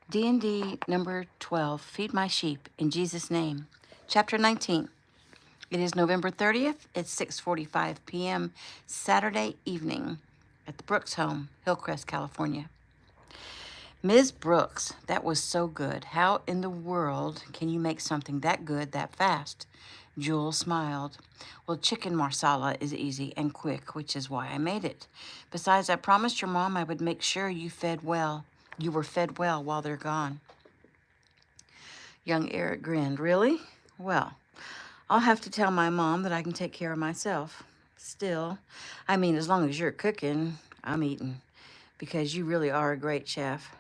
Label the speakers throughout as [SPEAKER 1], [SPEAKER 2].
[SPEAKER 1] DND number 12, Feed My Sheep in Jesus' Name. Chapter 19. It is November 30th. It's 6:45 p.m. Saturday evening at the Brooks home, Hillcrest, California. Ms. Brooks, that was so good. How in the world can you make something that good that fast? Jewel smiled. Well, chicken marsala is easy and quick, which is why I made it. Besides, I promised your mom I would make sure you fed well. You were fed well while they're gone. Young Eric grinned. Really? Well, I'll have to tell my mom that I can take care of myself. Still, I mean, as long as you're cooking, I'm eating, because you really are a great chef.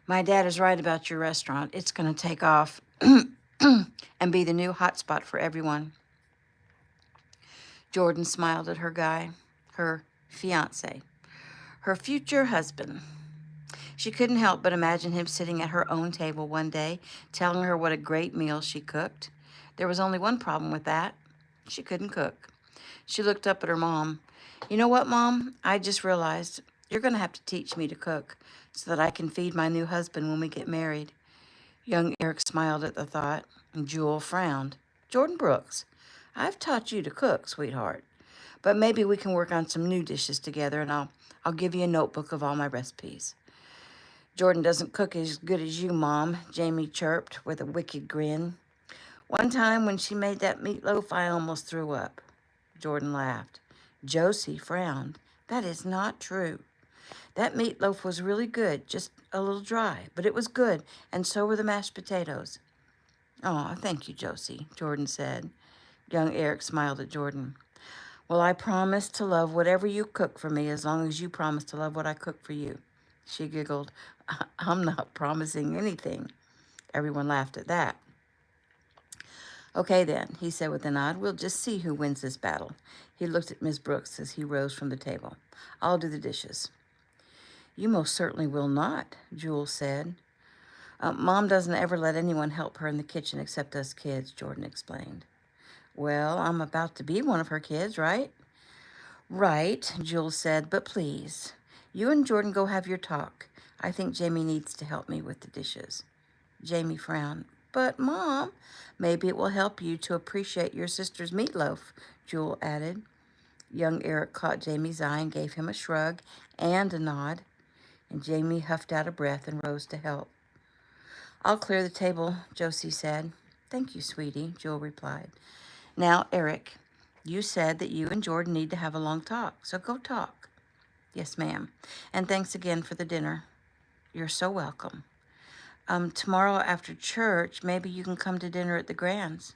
[SPEAKER 1] My dad is right about your restaurant. It's going to take off and be the new hotspot for everyone. Jordan smiled at her fiance, her future husband. She couldn't help but imagine him sitting at her own table one day, telling her what a great meal she cooked. There was only one problem with that. She couldn't cook. She looked up at her mom. You know what, Mom? I just realized you're going to have to teach me to cook so that I can feed my new husband when we get married. Young Eric smiled at the thought, and Jewel frowned. Jordan Brooks, I've taught you to cook, sweetheart. But maybe we can work on some new dishes together, and I'll give you a notebook of all my recipes. Jordan doesn't cook as good as you, Mom, Jamie chirped with a wicked grin. One time when she made that meatloaf, I almost threw up. Jordan laughed. Josie frowned. That is not true. That meatloaf was really good, just a little dry, but it was good, and so were the mashed potatoes. Oh, thank you, Josie, Jordan said. Young Eric smiled at Jordan. Well, I promise to love whatever you cook for me as long as you promise to love what I cook for you. She giggled. I'm not promising anything. Everyone laughed at that. Okay, then, he said with a nod. We'll just see who wins this battle. He looked at Miss Brooks as he rose from the table. I'll do the dishes. You most certainly will not, Jewel said. Mom doesn't ever let anyone help her in the kitchen except us kids, Jordan explained. Well, I'm about to be one of her kids, right? Right, Jewel said, but please, you and Jordan go have your talk. I think Jamie needs to help me with the dishes. Jamie frowned. But, Mom, maybe it will help you to appreciate your sister's meatloaf, Jewel added. Young Eric caught Jamie's eye and gave him a shrug and a nod, and Jamie huffed out a breath and rose to help. I'll clear the table, Josie said. Thank you, sweetie, Jewel replied. Now, Eric, you said that you and Jordan need to have a long talk, so go talk. Yes, ma'am. And thanks again for the dinner. You're so welcome. Tomorrow after church, maybe you can come to dinner at the Grands.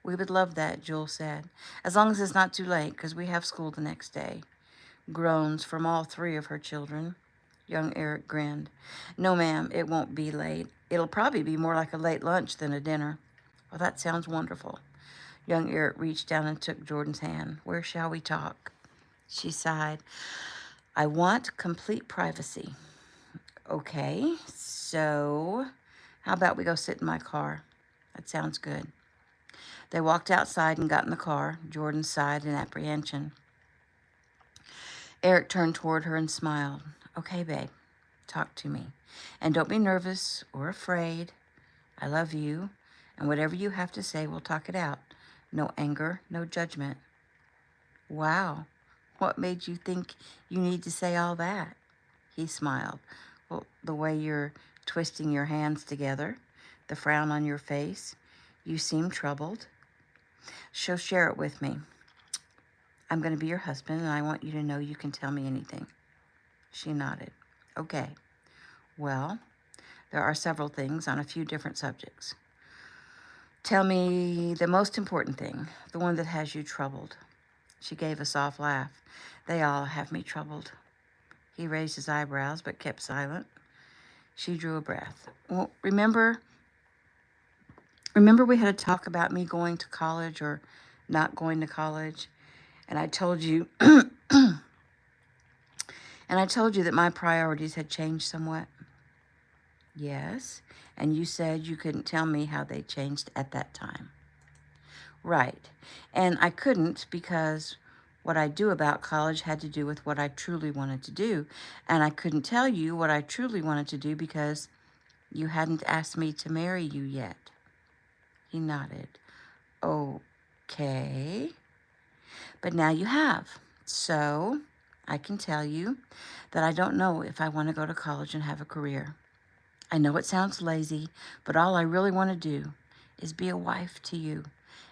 [SPEAKER 1] We would love that, Jewel said, as long as it's not too late, because we have school the next day. Groans from all three of her children. Young Eric grinned. No, ma'am, it won't be late. It'll probably be more like a late lunch than a dinner. Well, that sounds wonderful. Young Eric reached down and took Jordan's hand. Where shall we talk? She sighed. I want complete privacy. Okay, so how about we go sit in my car? That sounds good. They walked outside and got in the car. Jordan sighed in apprehension. Eric turned toward her and smiled. Okay, babe, talk to me. And don't be nervous or afraid. I love you, and whatever you have to say, we'll talk it out. No anger, no judgment. Wow, what made you think you need to say all that? He smiled. Well, the way you're twisting your hands together, the frown on your face, you seem troubled. So share it with me. I'm going to be your husband, and I want you to know you can tell me anything. She nodded. Okay. Well, there are several things on a few different subjects. Tell me the most important thing, the one that has you troubled. She gave a soft laugh. They all have me troubled. He raised his eyebrows but kept silent. She drew a breath. Well, remember we had a talk about me going to college or not going to college, and I told you that my priorities had changed somewhat. Yes, and you said you couldn't tell me how they changed at that time. Right, and I couldn't because what I do about college had to do with what I truly wanted to do, and I couldn't tell you what I truly wanted to do because You hadn't asked me to marry you yet. He nodded. Okay. But now you have. So I can tell you that I don't know if I want to go to college and have a career. I know it sounds lazy, but all I really want to do is be a wife to you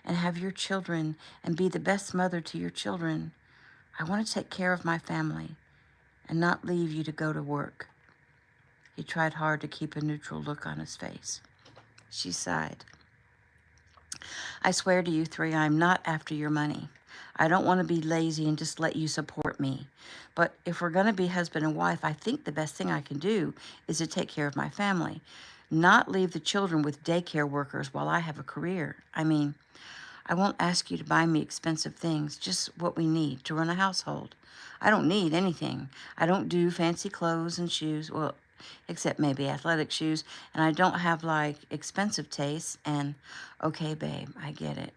[SPEAKER 1] and have your children and be the best mother to your children. I want to take care of my family and not leave you to go to work. He tried hard to keep a neutral look on his face. She sighed. I swear to you three, I'm not after your money. I don't want to be lazy and just let you support me. But if we're going to be husband and wife, I think the best thing I can do is to take care of my family, not leave the children with daycare workers while I have a career. I mean, I won't ask you to buy me expensive things, just what we need to run a household. I don't need anything. I don't do fancy clothes and shoes, well, except maybe athletic shoes, and I don't have, like, expensive tastes, and, okay, babe, I get it.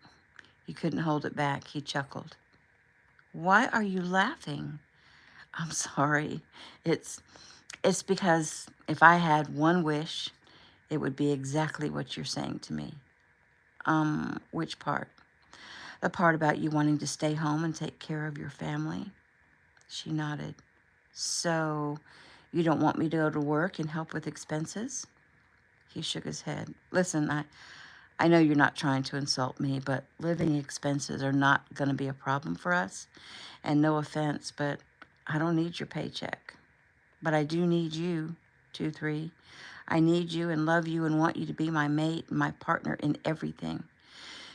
[SPEAKER 1] He couldn't hold it back. He chuckled. Why are you laughing? I'm sorry. It's because if I had one wish, it would be exactly what you're saying to me. Which part? The part about you wanting to stay home and take care of your family? She nodded. So, you don't want me to go to work and help with expenses? He shook his head. Listen, I know you're not trying to insult me, but living expenses are not going to be a problem for us. And no offense, but I don't need your paycheck. But I do need you, 2-3. I need you and love you and want you to be my mate and my partner in everything.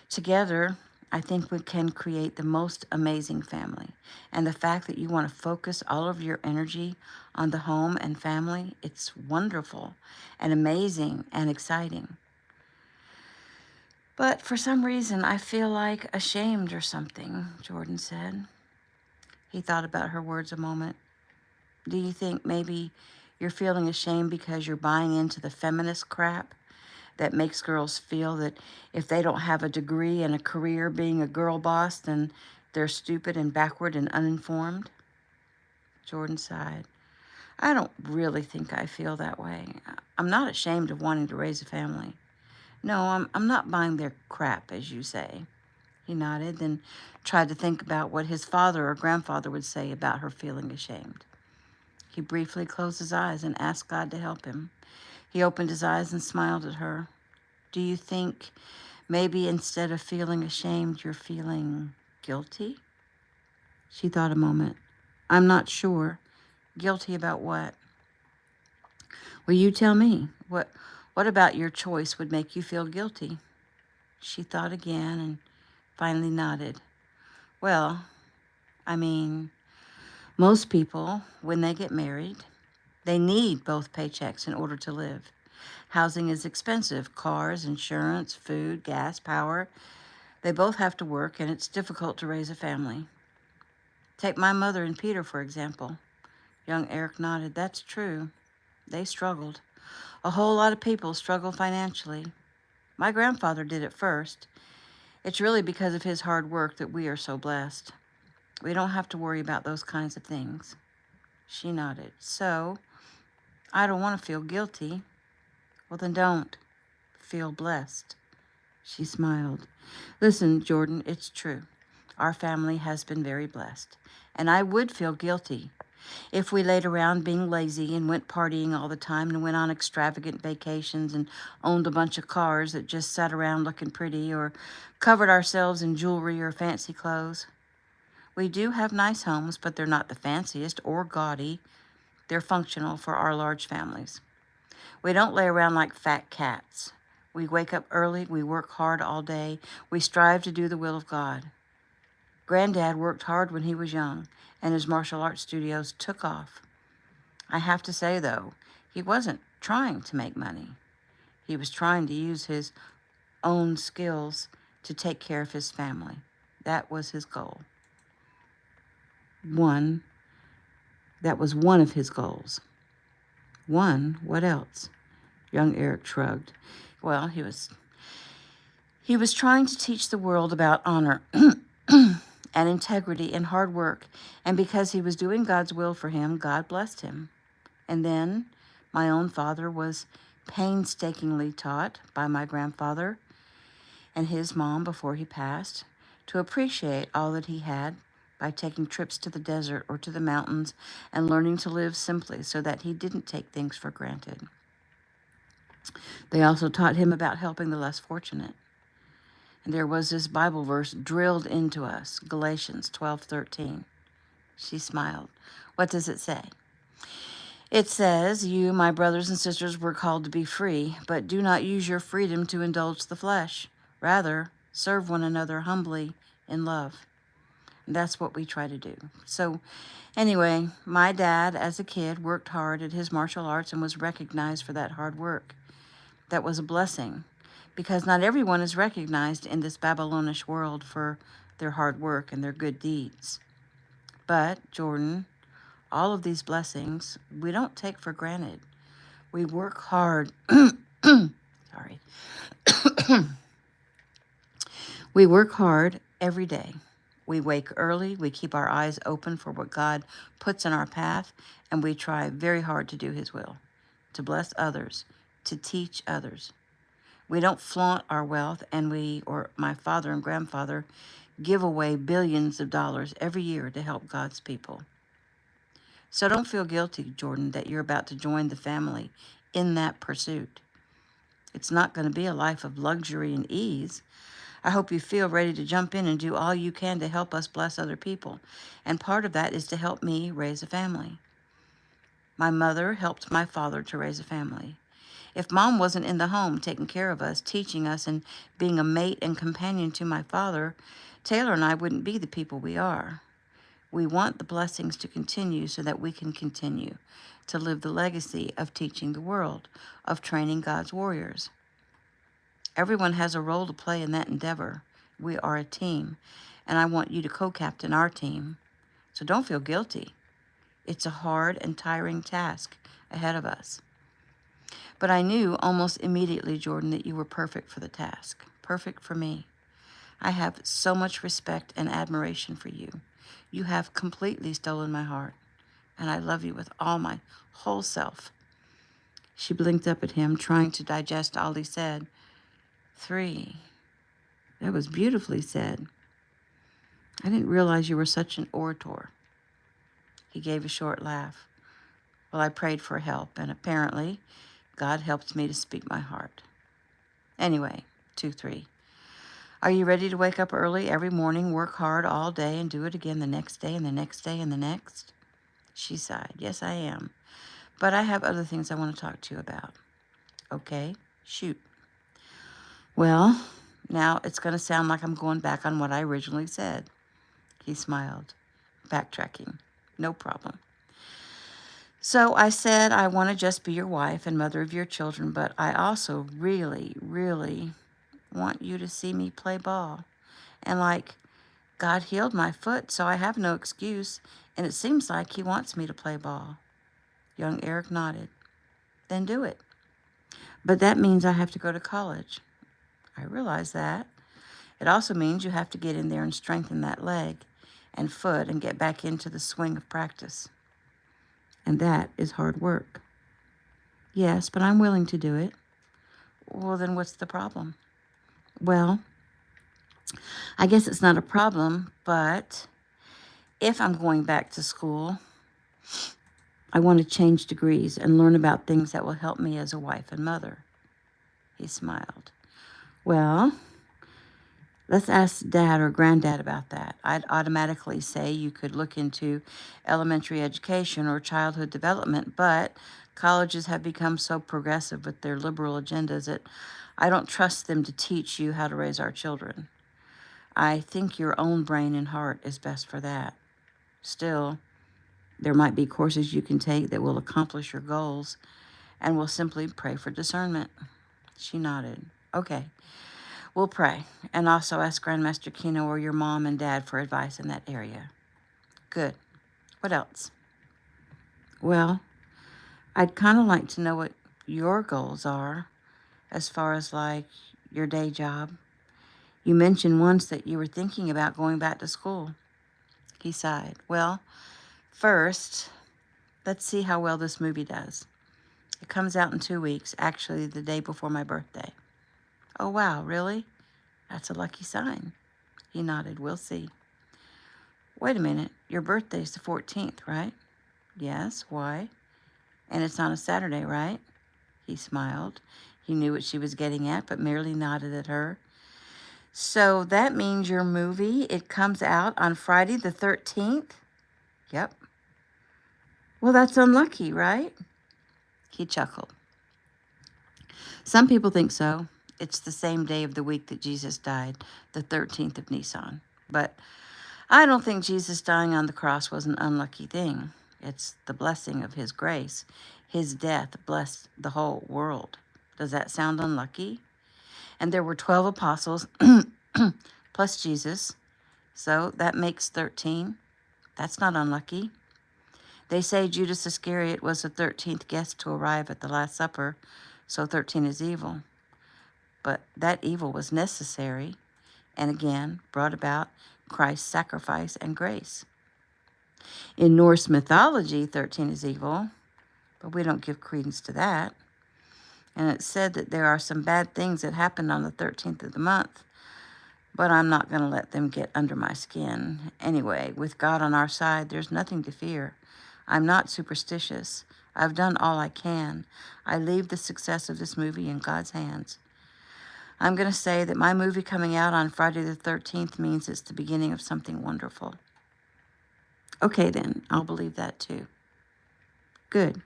[SPEAKER 1] Together, I think we can create the most amazing family. And the fact that you want to focus all of your energy on the home and family, it's wonderful and amazing and exciting. But for some reason, I feel like ashamed or something, Jordan said. He thought about her words a moment. Do you think maybe you're feeling ashamed because you're buying into the feminist crap that makes girls feel that if they don't have a degree and a career being a girl boss, then they're stupid and backward and uninformed? Jordan sighed. I don't really think I feel that way. I'm not ashamed of wanting to raise a family. No, I'm not buying their crap, as you say. He nodded, then tried to think about what his father or grandfather would say about her feeling ashamed. He briefly closed his eyes and asked God to help him. He opened his eyes and smiled at her. Do you think maybe instead of feeling ashamed, you're feeling guilty? She thought a moment. I'm not sure. Guilty about what? Well, you tell me. What about your choice would make you feel guilty? She thought again and finally nodded. Well, I mean, most people, when they get married, they need both paychecks in order to live. Housing is expensive. Cars, insurance, food, gas, power. They both have to work, and it's difficult to raise a family. Take my mother and Peter, for example. Young Eric nodded. That's true. They struggled. A whole lot of people struggle financially. My grandfather did it first. It's really because of his hard work that we are so blessed. We don't have to worry about those kinds of things. She nodded. So, I don't want to feel guilty. Well, then don't. Feel blessed. She smiled. Listen, Jordan, it's true. Our family has been very blessed. And I would feel guilty if we laid around being lazy and went partying all the time and went on extravagant vacations and owned a bunch of cars that just sat around looking pretty or covered ourselves in jewelry or fancy clothes. We do have nice homes, but they're not the fanciest or gaudy. They're functional for our large families. We don't lay around like fat cats. We wake up early, we work hard all day, we strive to do the will of God. Granddad worked hard when he was young, and his martial arts studios took off. I have to say, though, he wasn't trying to make money. He was trying to use his own skills to take care of his family. That was his goal. That was one of his goals. One? What else? Young Eric shrugged. Well, he was trying to teach the world about honor and integrity and hard work, and because he was doing God's will for him, God blessed him. And then my own father was painstakingly taught by my grandfather and his mom before he passed to appreciate all that he had by taking trips to the desert or to the mountains and learning to live simply so that he didn't take things for granted. They also taught him about helping the less fortunate. And there was this Bible verse drilled into us, Galatians 12:13. She smiled. What does it say? It says, "You, my brothers and sisters, were called to be free, but do not use your freedom to indulge the flesh. Rather, serve one another humbly in love." And that's what we try to do. So, anyway, my dad, as a kid, worked hard at his martial arts and was recognized for that hard work. That was a blessing, because not everyone is recognized in this Babylonish world for their hard work and their good deeds. But, Jordan, all of these blessings we don't take for granted. We work hard. Sorry. We work hard every day. We wake early, we keep our eyes open for what God puts in our path, and we try very hard to do His will, to bless others, to teach others. We don't flaunt our wealth, and we, or my father and grandfather, give away billions of dollars every year to help God's people. So don't feel guilty, Jordan, that you're about to join the family in that pursuit. It's not going to be a life of luxury and ease. I hope you feel ready to jump in and do all you can to help us bless other people. And part of that is to help me raise a family. My mother helped my father to raise a family. If Mom wasn't in the home taking care of us, teaching us, and being a mate and companion to my father, Taylor and I wouldn't be the people we are. We want the blessings to continue so that we can continue to live the legacy of teaching the world, of training God's warriors. Everyone has a role to play in that endeavor. We are a team, and I want you to co-captain our team. So don't feel guilty. It's a hard and tiring task ahead of us. But I knew almost immediately, Jordan, that you were perfect for the task, perfect for me. I have so much respect and admiration for you. You have completely stolen my heart, and I love you with all my whole self. She blinked up at him, trying to digest all he said. 3. That was beautifully said. I didn't realize you were such an orator. He gave a short laugh. Well, I prayed for help, and apparently God helped me to speak my heart. Anyway, 2-3. Are you ready to wake up early every morning, work hard all day, and do it again the next day and the next day and the next? She sighed. Yes, I am. But I have other things I want to talk to you about. Okay, shoot. Well, now it's going to sound like I'm going back on what I originally said. He smiled, backtracking. No problem. So I said I want to just be your wife and mother of your children, but I also really, really want you to see me play ball. And God healed my foot, so I have no excuse, and it seems like He wants me to play ball. Young Eric nodded. Then do it. But that means I have to go to college. I realize that. It also means you have to get in there and strengthen that leg and foot and get back into the swing of practice. And that is hard work. Yes, but I'm willing to do it. Well, then what's the problem? Well, I guess it's not a problem, but if I'm going back to school, I want to change degrees and learn about things that will help me as a wife and mother. He smiled. Well, let's ask Dad or Granddad about that. I'd automatically say you could look into elementary education or childhood development, but colleges have become so progressive with their liberal agendas that I don't trust them to teach you how to raise our children. I think your own brain and heart is best for that. Still, there might be courses you can take that will accomplish your goals, and we'll simply pray for discernment. She nodded. Okay. We'll pray, and also ask Grandmaster Kino or your mom and dad for advice in that area. Good. What else? Well, I'd kind of like to know what your goals are as far as your day job. You mentioned once that you were thinking about going back to school. He sighed. Well, first, let's see how well this movie does. It comes out in 2 weeks, actually the day before my birthday. Oh, wow, really? That's a lucky sign. He nodded. We'll see. Wait a minute. Your birthday's the 14th, right? Yes. Why? And it's on a Saturday, right? He smiled. He knew what she was getting at, but merely nodded at her. So that means your movie, it comes out on Friday the 13th? Yep. Well, that's unlucky, right? He chuckled. Some people think so. It's the same day of the week that Jesus died, the 13th of Nisan. But I don't think Jesus dying on the cross was an unlucky thing. It's the blessing of his grace. His death blessed the whole world. Does that sound unlucky? And there were 12 apostles plus Jesus. So that makes 13. That's not unlucky. They say Judas Iscariot was the 13th guest to arrive at the Last Supper, so 13 is evil. But that evil was necessary, and again brought about Christ's sacrifice and grace. In Norse mythology, 13 is evil, but we don't give credence to that. And it's said that there are some bad things that happen on the 13th of the month, but I'm not going to let them get under my skin. Anyway, with God on our side, there's nothing to fear. I'm not superstitious. I've done all I can. I leave the success of this movie in God's hands. I'm going to say that my movie coming out on Friday the 13th means it's the beginning of something wonderful. Okay, then, I'll believe that too. Good.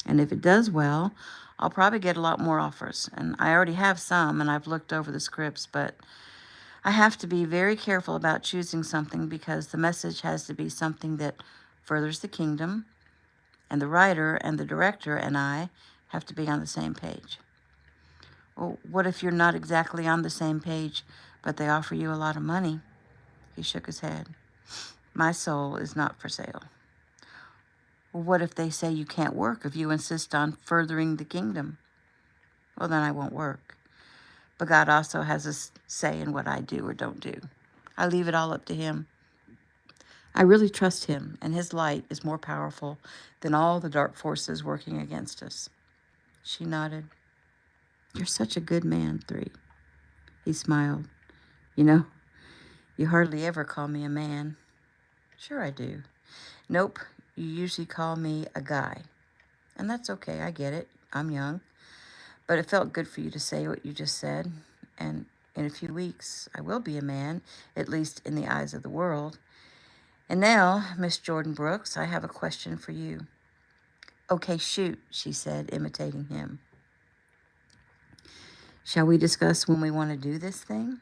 [SPEAKER 1] And if it does well, I'll probably get a lot more offers. And I already have some, and I've looked over the scripts, but I have to be very careful about choosing something because the message has to be something that furthers the kingdom, and the writer and the director and I have to be on the same page. Well, what if you're not exactly on the same page, but they offer you a lot of money? He shook his head. My soul is not for sale. Well, what if they say you can't work if you insist on furthering the kingdom? Well, then I won't work. But God also has a say in what I do or don't do. I leave it all up to him. I really trust him, and his light is more powerful than all the dark forces working against us. She nodded. You're such a good man, 3. He smiled. You know, you hardly ever call me a man. Sure I do. Nope, you usually call me a guy. And that's okay, I get it. I'm young. But it felt good for you to say what you just said. And in a few weeks, I will be a man, at least in the eyes of the world. And now, Miss Jordan Brooks, I have a question for you. Okay, shoot, she said, imitating him. Shall we discuss when we want to do this thing?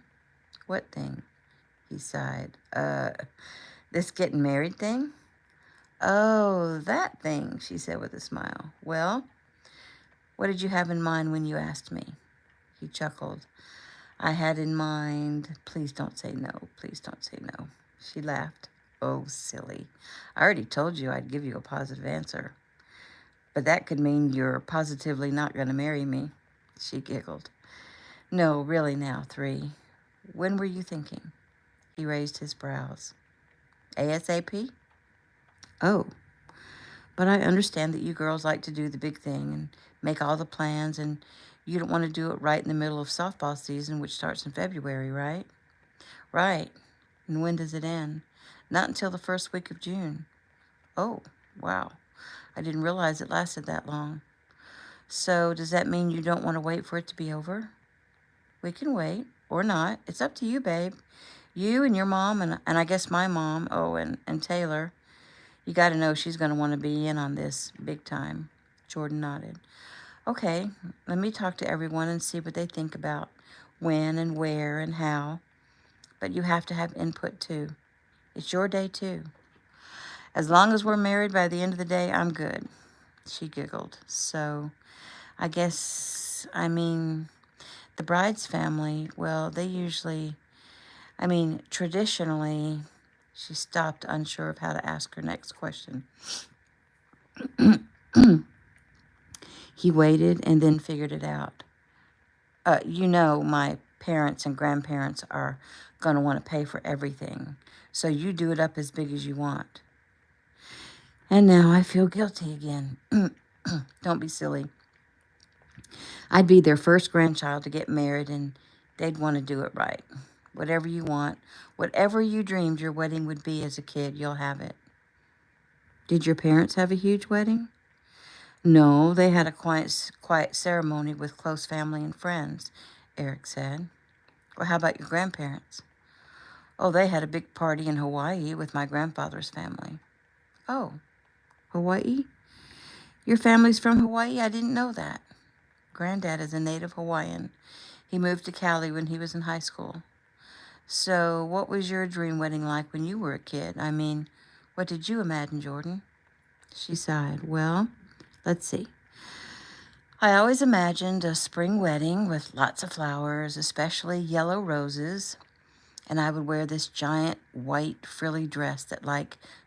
[SPEAKER 1] What thing? He sighed. This getting married thing? Oh, that thing, she said with a smile. Well, what did you have in mind when you asked me? He chuckled. I had in mind, please don't say no, please don't say no. She laughed. Oh, silly. I already told you I'd give you a positive answer. But that could mean you're positively not going to marry me. She giggled. No, really now, 3. When were you thinking? He raised his brows. ASAP? Oh, but I understand that you girls like to do the big thing and make all the plans, and you don't want to do it right in the middle of softball season, which starts in February, right? Right. And when does it end? Not until the first week of June. Oh, wow. I didn't realize it lasted that long. So does that mean you don't want to wait for it to be over? We can wait, or not. It's up to you, babe. You and your mom, and I guess my mom, and Taylor. You got to know she's going to want to be in on this big time. Jordan nodded. Okay, let me talk to everyone and see what they think about when and where and how. But you have to have input too. It's your day too. As long as we're married by the end of the day, I'm good. She giggled. So, I guess, the bride's family, well, they usually, traditionally, she stopped, unsure of how to ask her next question. He waited and then figured it out. My parents and grandparents are going to want to pay for everything. So you do it up as big as you want. And now I feel guilty again. Don't be silly. I'd be their first grandchild to get married, and they'd want to do it right. Whatever you want, whatever you dreamed your wedding would be as a kid, you'll have it. Did your parents have a huge wedding? No, they had a quiet ceremony with close family and friends, Eric said. Well, how about your grandparents? Oh, they had a big party in Hawaii with my grandfather's family. Oh, Hawaii? Your family's from Hawaii? I didn't know that. Granddad is a native Hawaiian. He moved to Cali when he was in high school. So, what was your dream wedding like when you were a kid? I mean, what did you imagine, Jordan? She sighed. Well, let's see. I always imagined a spring wedding with lots of flowers, especially yellow roses, and I would wear this giant white frilly dress that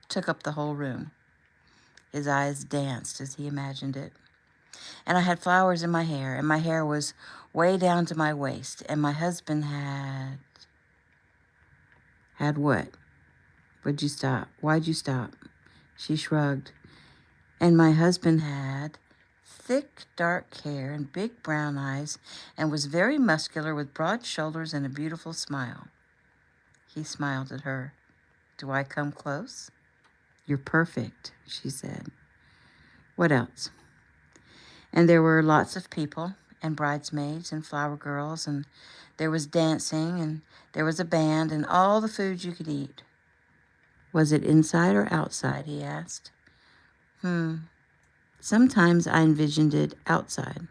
[SPEAKER 1] took up the whole room. His eyes danced as he imagined it. And I had flowers in my hair, and my hair was way down to my waist, and my husband had... Had what? Would you stop? Why'd you stop? She shrugged. And my husband had thick, dark hair and big brown eyes and was very muscular with broad shoulders and a beautiful smile. He smiled at her. Do I come close? You're perfect, she said. What else? And there were lots of people and bridesmaids and flower girls, and there was dancing, and there was a band and all the food you could eat. Was it inside or outside? He asked. Sometimes I envisioned it outside,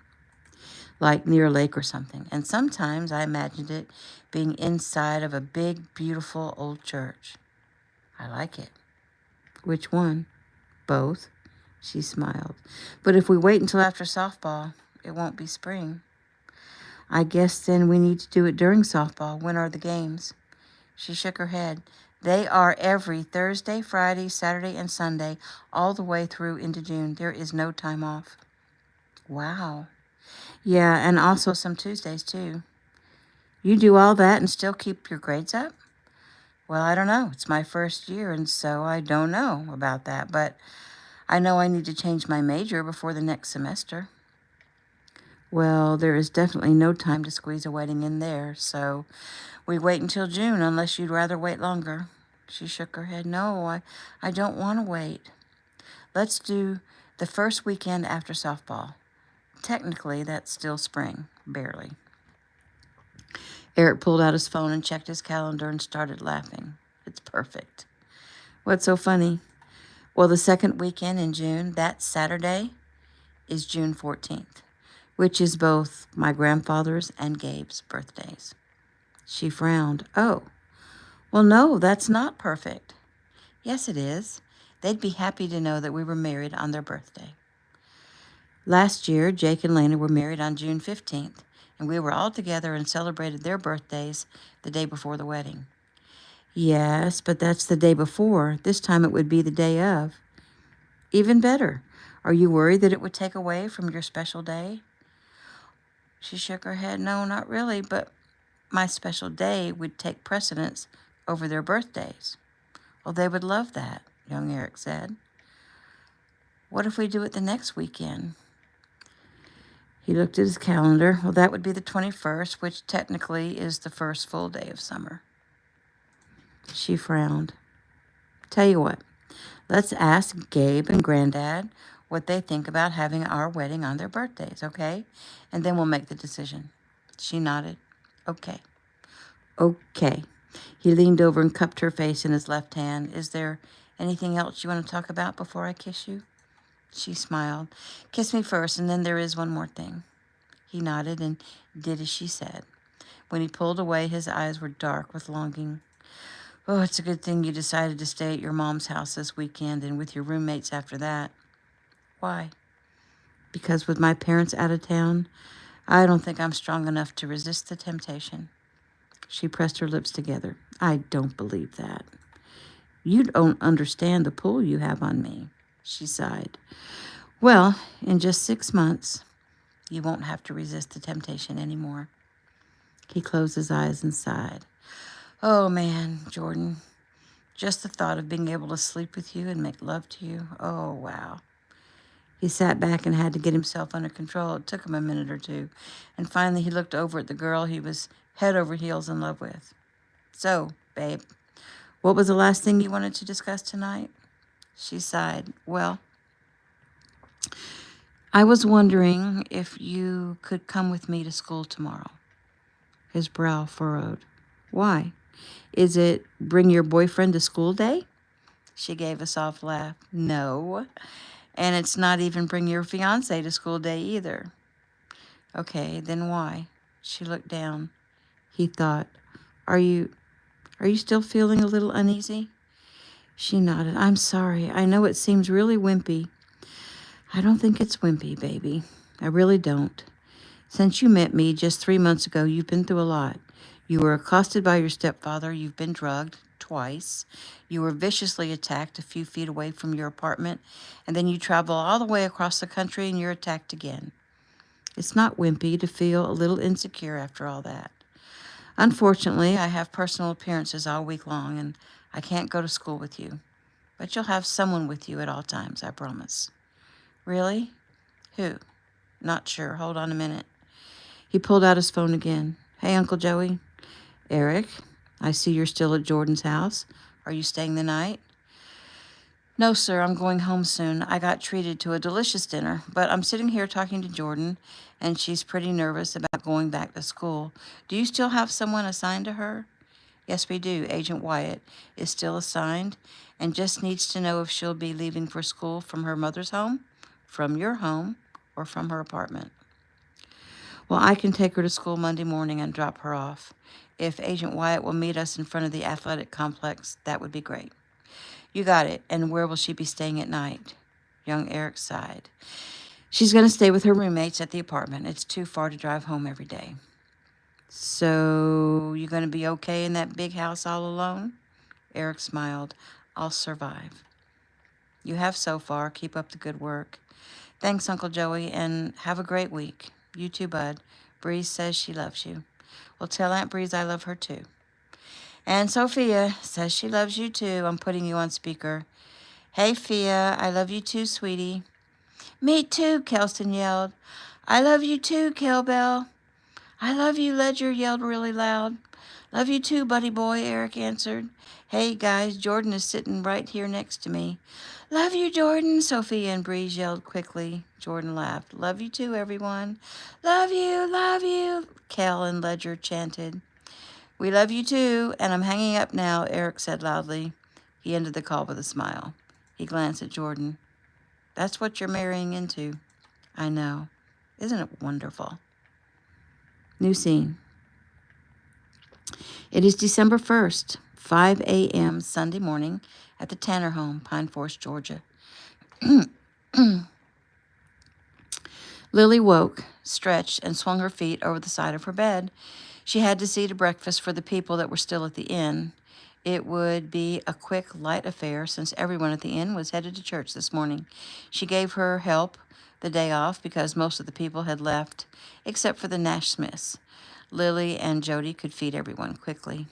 [SPEAKER 1] like near a lake or something, and sometimes I imagined it being inside of a big, beautiful old church. I like it. Which one? Both, she smiled. But if we wait until after softball, it won't be spring. I guess then we need to do it during softball. When are the games? She shook her head. They are every Thursday, Friday, Saturday, and Sunday, all the way through into June. There is no time off. Wow. Yeah, and also some Tuesdays, too. You do all that and still keep your grades up? Well, I don't know. It's my first year, and so I don't know about that. But I know I need to change my major before the next semester. Well, there is definitely no time to squeeze a wedding in there, so we wait until June unless you'd rather wait longer. She shook her head. No, I don't want to wait. Let's do the first weekend after softball. Technically, that's still spring, barely. Eric pulled out his phone and checked his calendar and started laughing. It's perfect. What's so funny? Well, the second weekend in June, that Saturday, is June 14th, which is both my grandfather's and Gabe's birthdays. She frowned. Oh, well, no, that's not perfect. Yes, it is. They'd be happy to know that we were married on their birthday. Last year, Jake and Lena were married on June 15th, and we were all together and celebrated their birthdays the day before the wedding. Yes, but that's the day before. This time it would be the day of. Even better. Are you worried that it would take away from your special day? She shook her head. No, not really, but my special day would take precedence over their birthdays. Well, they would love that, young Eric said. What if we do it the next weekend? He looked at his calendar. Well, that would be the 21st, which technically is the first full day of summer. She frowned. Tell you what, let's ask Gabe and Granddad what they think about having our wedding on their birthdays, okay? And then we'll make the decision. She nodded. Okay. Okay. He leaned over and cupped her face in his left hand. Is there anything else you want to talk about before I kiss you? She smiled. Kiss me first, and then there is one more thing. He nodded and did as she said. When he pulled away, his eyes were dark with longing. Oh, it's a good thing you decided to stay at your mom's house this weekend and with your roommates after that. Why? Because with my parents out of town, I don't think I'm strong enough to resist the temptation. She pressed her lips together. I don't believe that. You don't understand the pull you have on me, she sighed. Well, in just 6 months, you won't have to resist the temptation anymore. He closed his eyes and sighed. Oh, man, Jordan, just the thought of being able to sleep with you and make love to you, oh, wow. He sat back and had to get himself under control. It took him a minute or two. And finally, he looked over at the girl he was head over heels in love with. So, babe, what was the last thing you wanted to discuss tonight? She sighed. Well, I was wondering if you could come with me to school tomorrow. His brow furrowed. Why? Is it bring your boyfriend to school day? She gave a soft laugh. No. And it's not even bring your fiancé to school day either. Okay, then why? She looked down. He thought, Are you still feeling a little uneasy? She nodded. I'm sorry. I know it seems really wimpy. I don't think it's wimpy, baby. I really don't. Since you met me just 3 months ago, you've been through a lot. You were accosted by your stepfather. You've been drugged twice. You were viciously attacked a few feet away from your apartment. And then you travel all the way across the country and you're attacked again. It's not wimpy to feel a little insecure after all that. Unfortunately, I have personal appearances all week long, and I can't go to school with you. But you'll have someone with you at all times, I promise. Really? Who? Not sure. Hold on a minute. He pulled out his phone again. Hey, Uncle Joey. Eric, I see you're still at Jordan's house. Are you staying the night? No, sir. I'm going home soon. I got treated to a delicious dinner, but I'm sitting here talking to Jordan, and she's pretty nervous about going back to school. Do you still have someone assigned to her? Yes, we do. Agent Wyatt is still assigned and just needs to know if she'll be leaving for school from her mother's home, from your home, or from her apartment. Well, I can take her to school Monday morning and drop her off. If Agent Wyatt will meet us in front of the athletic complex, that would be great. You got it. And where will she be staying at night? Young Eric sighed. She's going to stay with her roommates at the apartment. It's too far to drive home every day. So, you going to be okay in that big house all alone? Eric smiled. I'll survive. You have so far. Keep up the good work. Thanks, Uncle Joey, and have a great week. You too, bud. Breeze says she loves you. Well, tell Aunt Breeze I love her too. And Sophia says she loves you too. I'm putting you on speaker. Hey, Fia, I love you too, sweetie. Me too, Kelston yelled. I love you too, Kelbell. I love you, Ledger yelled really loud. Love you too, buddy boy, Eric answered. Hey, guys, Jordan is sitting right here next to me. Love you, Jordan, Sophia and Breeze yelled quickly. Jordan laughed. Love you too, everyone. Love you, Kel and Ledger chanted. We love you too, and I'm hanging up now, Eric said loudly. He ended the call with a smile. He glanced at Jordan. That's what you're marrying into. I know. Isn't it wonderful? New scene. It is December 1st, 5 a.m. Sunday morning at the Tanner home, Pine Forest, Georgia. Lily woke, stretched, and swung her feet over the side of her bed. She had to see to breakfast for the people that were still at the inn. It would be a quick, light affair since everyone at the inn was headed to church this morning. She gave her help the day off because most of the people had left, except for the Nash Smiths. Lily and Jody could feed everyone quickly.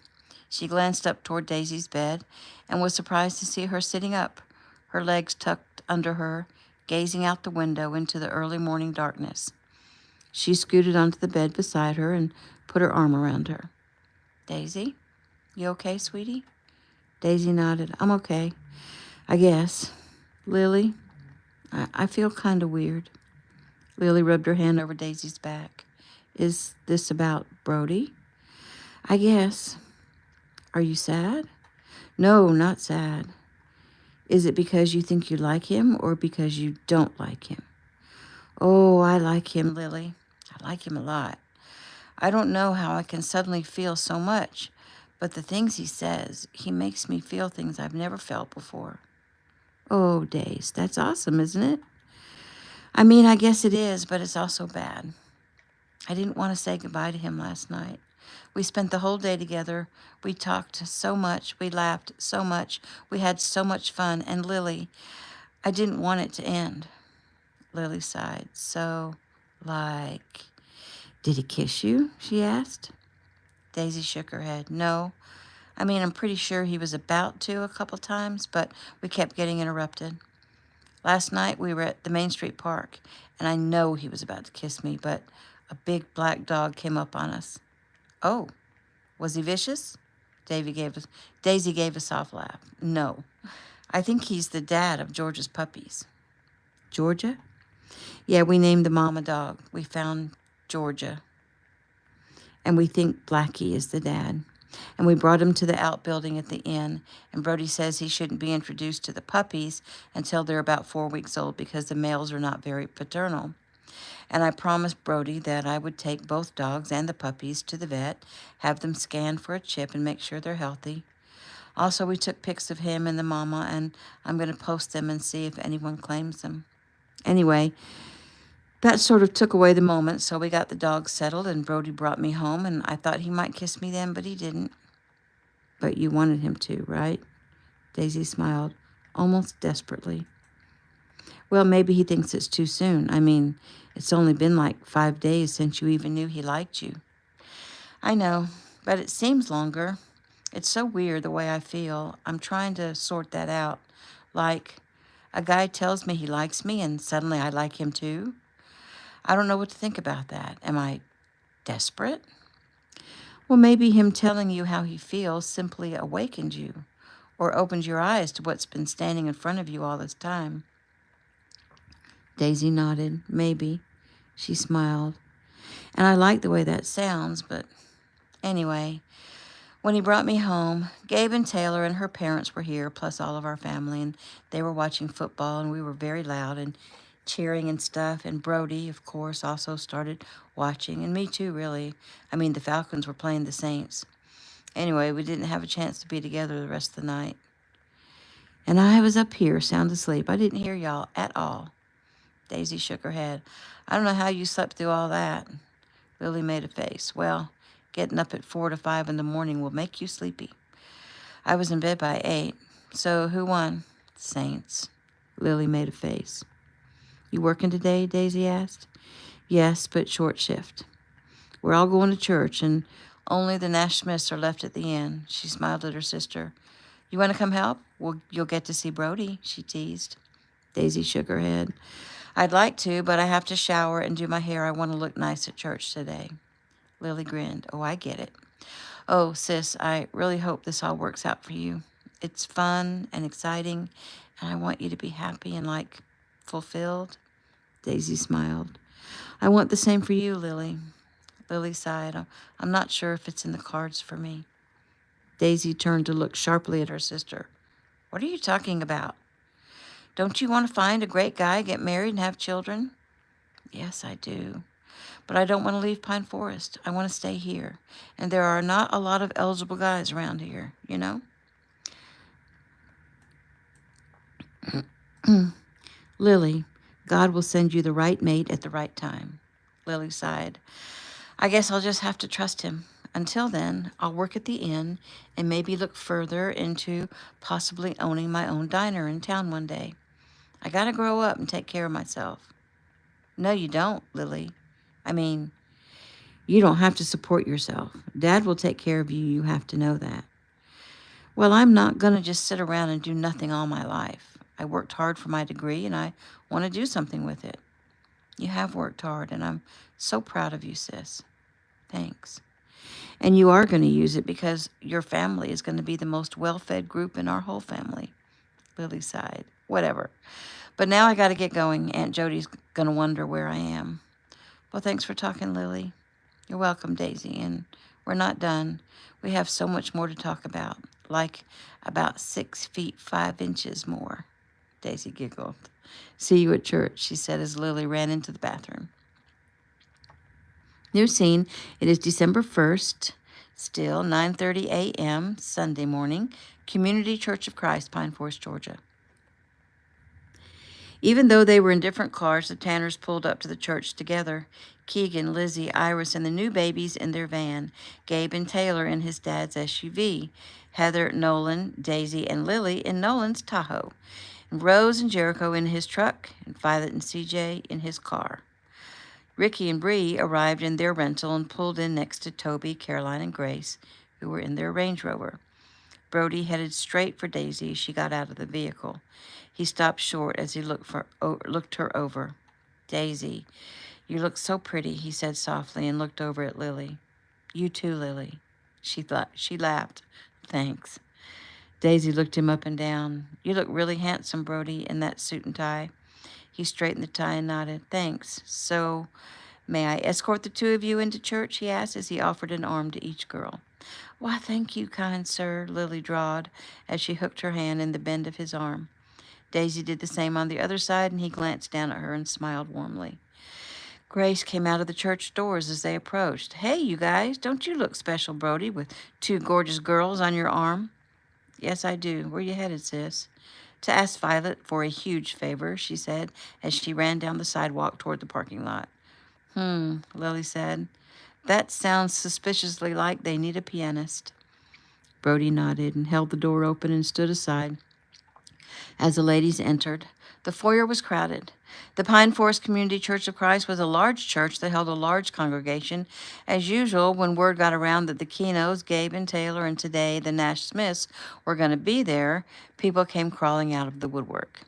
[SPEAKER 1] She glanced up toward Daisy's bed and was surprised to see her sitting up, her legs tucked under her, gazing out the window into the early morning darkness. She scooted onto the bed beside her and put her arm around her. Daisy, you okay, sweetie? Daisy nodded. I'm okay, I guess. Lily, I feel kind of weird. Lily rubbed her hand over Daisy's back. Is this about Brody? I guess. Are you sad? No, not sad. Is it because you think you like him or because you don't like him? Oh, I like him, Lily. I like him a lot. I don't know how I can suddenly feel so much, but the things he says, he makes me feel things I've never felt before. Oh, Days, that's awesome, isn't it? I mean, I guess it is, but it's also bad. I didn't want to say goodbye to him last night. We spent the whole day together. We talked so much. We laughed so much. We had so much fun. And Lily, I didn't want it to end. Lily sighed. So, did he kiss you? She asked. Daisy shook her head. No. I mean, I'm pretty sure he was about to a couple times, but we kept getting interrupted. Last night we were at the Main Street Park, and I know he was about to kiss me, but a big black dog came up on us. Oh, was he vicious? Daisy gave a soft laugh. No, I think he's the dad of Georgia's puppies. Georgia? Yeah, we named the mama dog. We found Georgia. And we think Blackie is the dad. And we brought him to the outbuilding at the inn, and Brody says he shouldn't be introduced to the puppies until they're about 4 weeks old because the males are not very paternal. And I promised Brody that I would take both dogs and the puppies to the vet, have them scanned for a chip and make sure they're healthy. Also, we took pics of him and the mama, and I'm going to post them and see if anyone claims them. Anyway, that sort of took away the moment, so we got the dogs settled, and Brody brought me home, and I thought he might kiss me then, but he didn't. But you wanted him to, right? Daisy smiled, almost desperately. Well, maybe he thinks it's too soon. I mean, it's only been like 5 days since you even knew he liked you. I know, but it seems longer. It's so weird the way I feel. I'm trying to sort that out. Like, a guy tells me he likes me, and suddenly I like him too. I don't know what to think about that. Am I desperate? Well, maybe him telling you how he feels simply awakened you, or opened your eyes to what's been standing in front of you all this time. Daisy nodded. Maybe. She smiled. And I like the way that sounds, but anyway, when he brought me home, Gabe and Taylor and her parents were here, plus all of our family, and they were watching football, and we were very loud and cheering and stuff, and Brody, of course, also started watching, and me too, really. I mean, the Falcons were playing the Saints. Anyway, we didn't have a chance to be together the rest of the night. And I was up here, sound asleep. I didn't hear y'all at all. Daisy shook her head. I don't know how you slept through all that. Lily made a face. Well, getting up at 4 to 5 in the morning will make you sleepy. I was in bed by 8. So who won? Saints. Lily made a face. You working today? Daisy asked. Yes, but short shift. We're all going to church, and only the Nash Smiths are left at the inn. She smiled at her sister. You want to come help? Well, you'll get to see Brody, she teased. Daisy shook her head. I'd like to, but I have to shower and do my hair. I want to look nice at church today. Lily grinned. Oh, I get it. Oh, sis, I really hope this all works out for you. It's fun and exciting, and I want you to be happy and, like, fulfilled. Daisy smiled. I want the same for you, Lily. Lily sighed. I'm not sure if it's in the cards for me. Daisy turned to look sharply at her sister. What are you talking about? Don't you want to find a great guy, get married, and have children? Yes, I do. But I don't want to leave Pine Forest. I want to stay here. And there are not a lot of eligible guys around here, you know? Lily, God will send you the right mate at the right time. Lily sighed. I guess I'll just have to trust him. Until then, I'll work at the inn and maybe look further into possibly owning my own diner in town one day. I gotta grow up and take care of myself. No, you don't, Lily. I mean, you don't have to support yourself. Dad will take care of you. You have to know that. Well, I'm not gonna just sit around and do nothing all my life. I worked hard for my degree, and I want to do something with it. You have worked hard, and I'm so proud of you, sis. Thanks. And you are going to use it because your family is going to be the most well-fed group in our whole family. Lily sighed. Whatever. But now I got to get going. Aunt Jody's going to wonder where I am. Well, thanks for talking, Lily. You're welcome, Daisy. And we're not done. We have so much more to talk about. Like about 6 feet 5 inches more. Daisy giggled. See you at church, she said as Lily ran into the bathroom. New scene. It is December 1st, still 9:30 a.m., Sunday morning, Community Church of Christ, Pine Forest, Georgia. Even though they were in different cars, the Tanners pulled up to the church together. Keegan, Lizzie, Iris, and the new babies in their van. Gabe and Taylor in his dad's SUV. Heather, Nolan, Daisy, and Lily in Nolan's Tahoe. And Rose and Jericho in his truck, and Violet and CJ in his car. Ricky and Bree arrived in their rental and pulled in next to Toby, Caroline, and Grace, who were in their Range Rover. Brody headed straight for Daisy. She got out of the vehicle. He stopped short as he looked her over. Daisy, you look so pretty, he said softly and looked over at Lily. You too, Lily. She laughed. Thanks. Daisy looked him up and down. You look really handsome, Brody, in that suit and tie. He straightened the tie and nodded. Thanks. So, may I escort the two of you into church? He asked as he offered an arm to each girl. Why, thank you, kind sir, Lily drawled as she hooked her hand in the bend of his arm. Daisy did the same on the other side, and he glanced down at her and smiled warmly. Grace came out of the church doors as they approached. Hey, you guys, don't you look special, Brody, with two gorgeous girls on your arm? Yes, I do. Where you headed, sis? To ask Violet for a huge favor, she said as she ran down the sidewalk toward the parking lot. Lily said. That sounds suspiciously like they need a pianist. Brody nodded and held the door open and stood aside. As the ladies entered, the foyer was crowded. The Pine Forest Community Church of Christ was a large church that held a large congregation. As usual, when word got around that the Kinos, Gabe and Taylor, and today the Nash Smiths were going to be there, people came crawling out of the woodwork.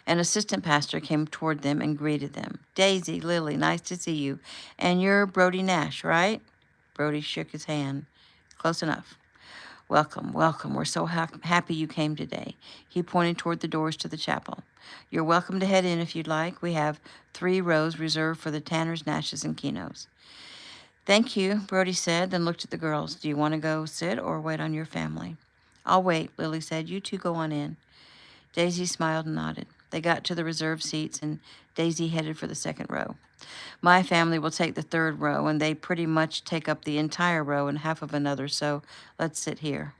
[SPEAKER 1] An assistant pastor came toward them and greeted them. Daisy, Lily, nice to see you. And you're Brody Nash, right? Brody shook his hand. Close enough. Welcome, welcome. We're so happy you came today. He pointed toward the doors to the chapel. You're welcome to head in if you'd like. We have 3 rows reserved for the Tanners, Nashes, and Kinos. Thank you, Brody said, then looked at the girls. Do you want to go sit or wait on your family? I'll wait, Lily said. You two go on in. Daisy smiled and nodded. They got to the reserved seats, and Daisy headed for the second row. My family will take the third row, and they pretty much take up the entire row and half of another, so let's sit here.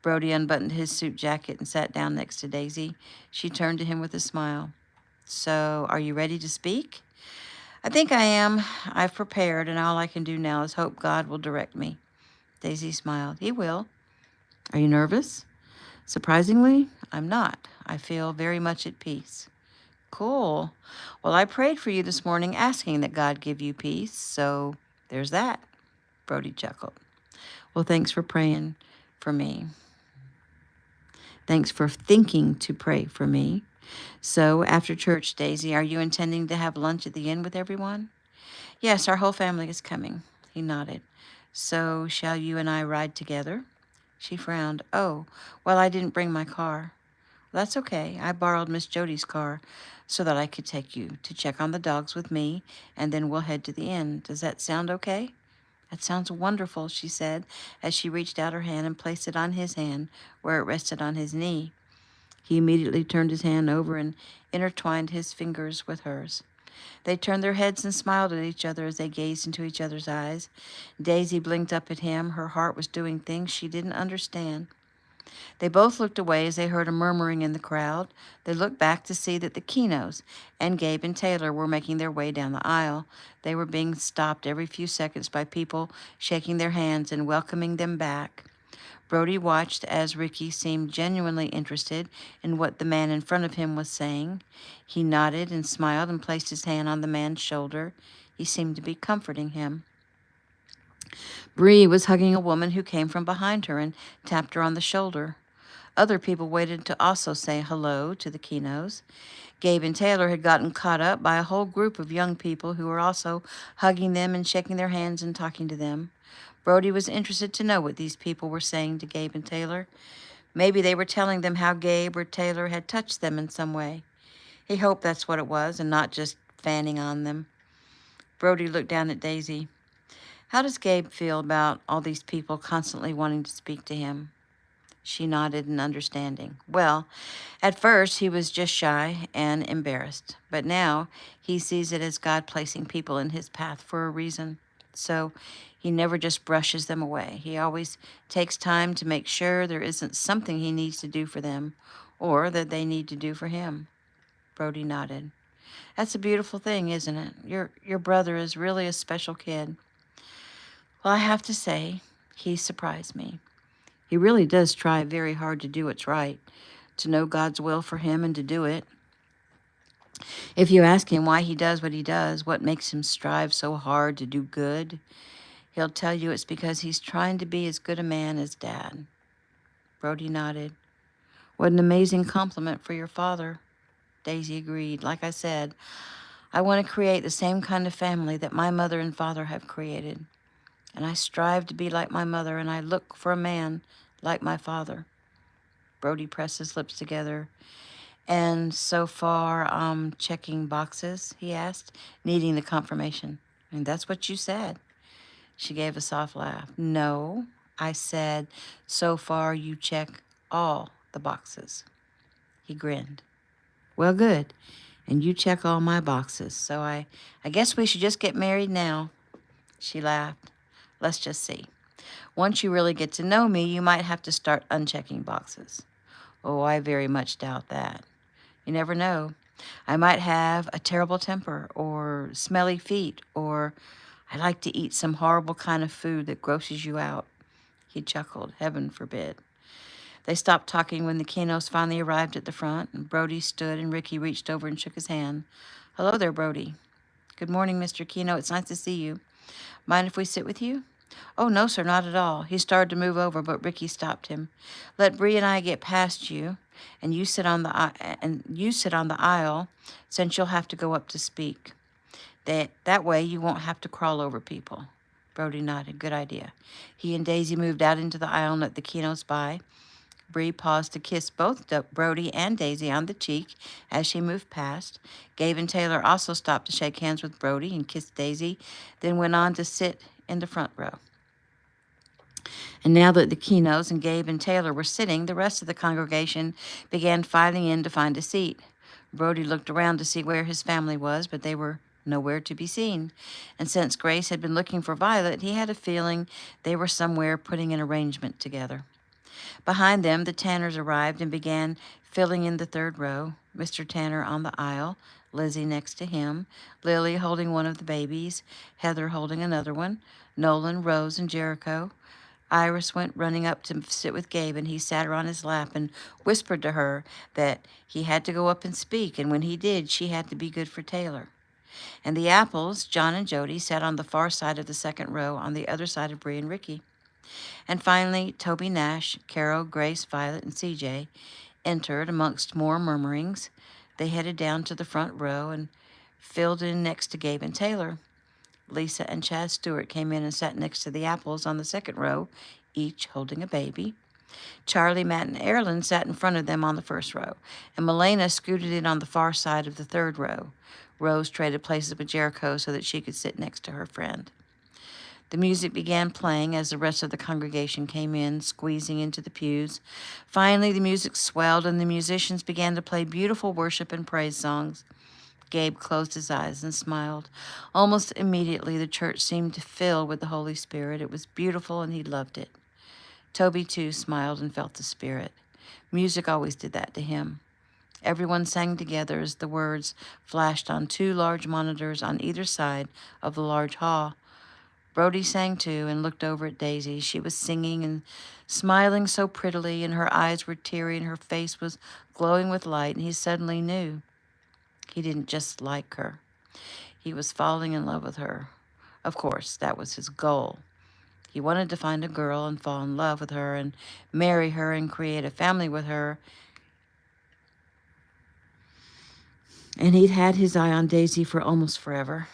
[SPEAKER 1] Brody unbuttoned his suit jacket and sat down next to Daisy. She turned to him with a smile. So, are you ready to speak? I think I am. I've prepared, and all I can do now is hope God will direct me. Daisy smiled. He will. Are you nervous? Surprisingly, I'm not. I feel very much at peace. Cool. Well, I prayed for you this morning asking that God give you peace, so there's that. Brody chuckled. Well, thanks for praying for me. Thanks for thinking to pray for me. So, after church, Daisy, are you intending to have lunch at the inn with everyone? Yes, our whole family is coming. He nodded. So, shall you and I ride together? She frowned. Oh, well, I didn't bring my car. That's okay. I borrowed Miss Jody's car so that I could take you to check on the dogs with me, and then we'll head to the inn. Does that sound okay? That sounds wonderful, she said, as she reached out her hand and placed it on his hand where it rested on his knee. He immediately turned his hand over and intertwined his fingers with hers. They turned their heads and smiled at each other as they gazed into each other's eyes. Daisy blinked up at him. Her heart was doing things she didn't understand. They both looked away as they heard a murmuring in the crowd. They looked back to see that the Kinos and Gabe and Taylor were making their way down the aisle. They were being stopped every few seconds by people shaking their hands and welcoming them back. Brody watched as Ricky seemed genuinely interested in what the man in front of him was saying. He nodded and smiled and placed his hand on the man's shoulder. He seemed to be comforting him. Bree was hugging a woman who came from behind her and tapped her on the shoulder. Other people waited to also say hello to the Kinos. Gabe and Taylor had gotten caught up by a whole group of young people who were also hugging them and shaking their hands and talking to them. Brody was interested to know what these people were saying to Gabe and Taylor. Maybe they were telling them how Gabe or Taylor had touched them in some way. He hoped that's what it was and not just fanning on them. Brody looked down at Daisy. How does Gabe feel about all these people constantly wanting to speak to him? She nodded in understanding. Well, at first he was just shy and embarrassed, but now he sees it as God placing people in his path for a reason. So he never just brushes them away. He always takes time to make sure there isn't something he needs to do for them or that they need to do for him. Brody nodded. That's a beautiful thing, isn't it? Your brother is really a special kid. Well, I have to say, he surprised me. He really does try very hard to do what's right, to know God's will for him and to do it. If you ask him why he does what he does, what makes him strive so hard to do good, he'll tell you it's because he's trying to be as good a man as Dad. Brody nodded. What an amazing compliment for your father. Daisy agreed. Like I said, I want to create the same kind of family that my mother and father have created. And I strive to be like my mother, and I look for a man like my father. Brody pressed his lips together. And so far, checking boxes, he asked, needing the confirmation. And that's what you said. She gave a soft laugh. No, I said, so far you check all the boxes. He grinned. Well, good. And you check all my boxes. So I guess we should just get married now. She laughed. Let's just see. Once you really get to know me, you might have to start unchecking boxes. Oh, I very much doubt that. You never know. I might have a terrible temper, or smelly feet, or I like to eat some horrible kind of food that grosses you out. He chuckled. Heaven forbid. They stopped talking when the Kinos finally arrived at the front, and Brody stood and Ricky reached over and shook his hand. Hello there, Brody. Good morning, Mr. Kino. It's nice to see you. Mind if we sit with you? Oh, no, sir, not at all. He started to move over, but Ricky stopped him. Let Bree and I get past you, and you sit on the aisle, since you'll have to go up to speak. That way you won't have to crawl over people. Brody nodded. Good idea. He and Daisy moved out into the aisle and let the Kinos by. Bree paused to kiss both Brody and Daisy on the cheek as she moved past. Gabe and Taylor also stopped to shake hands with Brody and kiss Daisy, then went on to sit in the front row. And now that the Kinos and Gabe and Taylor were sitting, the rest of the congregation began filing in to find a seat. Brody looked around to see where his family was, but they were nowhere to be seen. And since Grace had been looking for Violet, he had a feeling they were somewhere putting an arrangement together. Behind them, the Tanners arrived and began filling in the third row. Mr. Tanner on the aisle, Lizzie next to him, Lily holding one of the babies, Heather holding another one, Nolan, Rose, and Jericho. Iris went running up to sit with Gabe, and he sat her on his lap and whispered to her that he had to go up and speak, and when he did, she had to be good for Taylor. And the Apples, John and Jody, sat on the far side of the second row on the other side of Bree and Ricky. And finally, Toby Nash, Carol, Grace, Violet, and CJ entered amongst more murmurings. They headed down to the front row and filled in next to Gabe and Taylor. Lisa and Chad Stewart came in and sat next to the Apples on the second row, each holding a baby. Charlie, Matt, and Erilyn sat in front of them on the first row, and Milena scooted in on the far side of the third row. Rose traded places with Jericho so that she could sit next to her friend. The music began playing as the rest of the congregation came in, squeezing into the pews. Finally, the music swelled, and the musicians began to play beautiful worship and praise songs. Gabe closed his eyes and smiled. Almost immediately, the church seemed to fill with the Holy Spirit. It was beautiful, and he loved it. Toby, too, smiled and felt the Spirit. Music always did that to him. Everyone sang together as the words flashed on two large monitors on either side of the large hall. Brody sang too and looked over at Daisy. She was singing and smiling so prettily, and her eyes were teary and her face was glowing with light, and he suddenly knew. He didn't just like her. He was falling in love with her. Of course, that was his goal. He wanted to find a girl and fall in love with her and marry her and create a family with her. And he'd had his eye on Daisy for almost forever.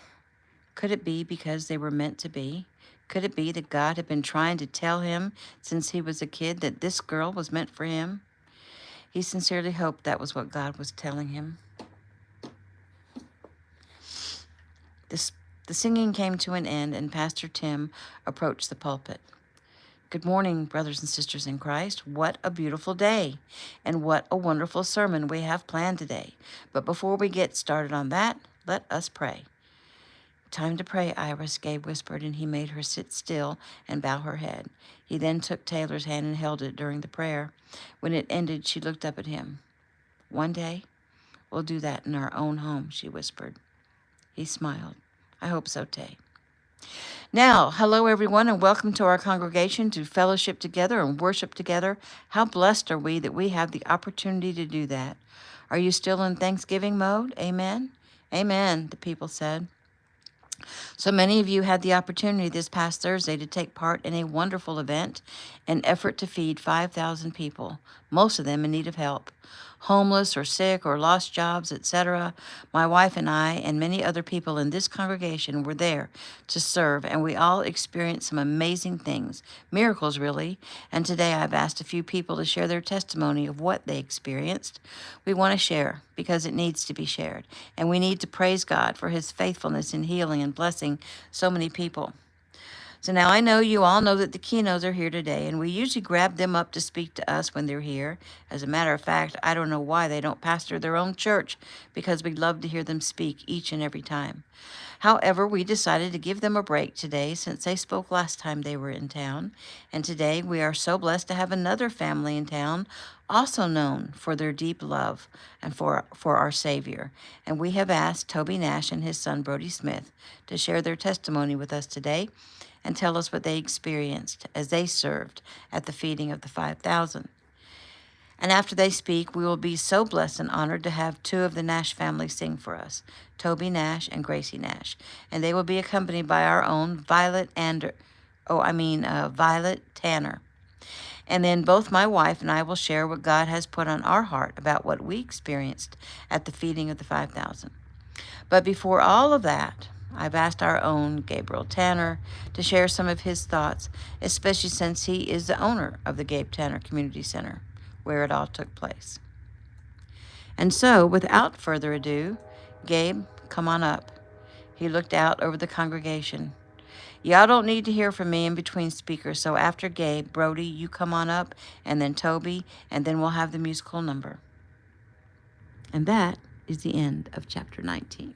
[SPEAKER 1] Could it be because they were meant to be? Could it be that God had been trying to tell him since he was a kid that this girl was meant for him? He sincerely hoped that was what God was telling him. The singing came to an end, and Pastor Tim approached the pulpit. Good morning, brothers and sisters in Christ. What a beautiful day, and what a wonderful sermon we have planned today. But before we get started on that, let us pray. Time to pray, Iris, Gabe whispered, and he made her sit still and bow her head. He then took Taylor's hand and held it during the prayer. When it ended, she looked up at him. One day, we'll do that in our own home, she whispered. He smiled. I hope so, Tay. Now, hello everyone, and welcome to our congregation to fellowship together and worship together. How blessed are we that we have the opportunity to do that. Are you still in Thanksgiving mode? Amen? Amen, the people said. So many of you had the opportunity this past Thursday to take part in a wonderful event, an effort to feed 5,000 people, most of them in need of help. Homeless or sick or lost jobs, etc. My wife and I and many other people in this congregation were there to serve, and we all experienced some amazing things, miracles really. And today I've asked a few people to share their testimony of what they experienced. We want to share because it needs to be shared, and we need to praise God for his faithfulness in healing and blessing so many people. So now I know you all know that the Kinos are here today, and we usually grab them up to speak to us when they're here. As a matter of fact, I don't know why they don't pastor their own church, because we'd love to hear them speak each and every time. However, we decided to give them a break today since they spoke last time they were in town. And today we are so blessed to have another family in town, also known for their deep love and for our Savior. And we have asked Toby Nash and his son Brody Smith to share their testimony with us today and tell us what they experienced as they served at the feeding of the 5,000. And after they speak, we will be so blessed and honored to have two of the Nash family sing for us, Toby Nash and Gracie Nash. And they will be accompanied by our own Violet Tanner. And then both my wife and I will share what God has put on our heart about what we experienced at the feeding of the 5,000. But before all of that, I've asked our own Gabriel Tanner to share some of his thoughts, especially since he is the owner of the Gabe Tanner Community Center, where it all took place. And so, without further ado, Gabe, come on up. He looked out over the congregation. Y'all don't need to hear from me in between speakers, so after Gabe, Brody, you come on up, and then Toby, and then we'll have the musical number. And that is the end of chapter 19.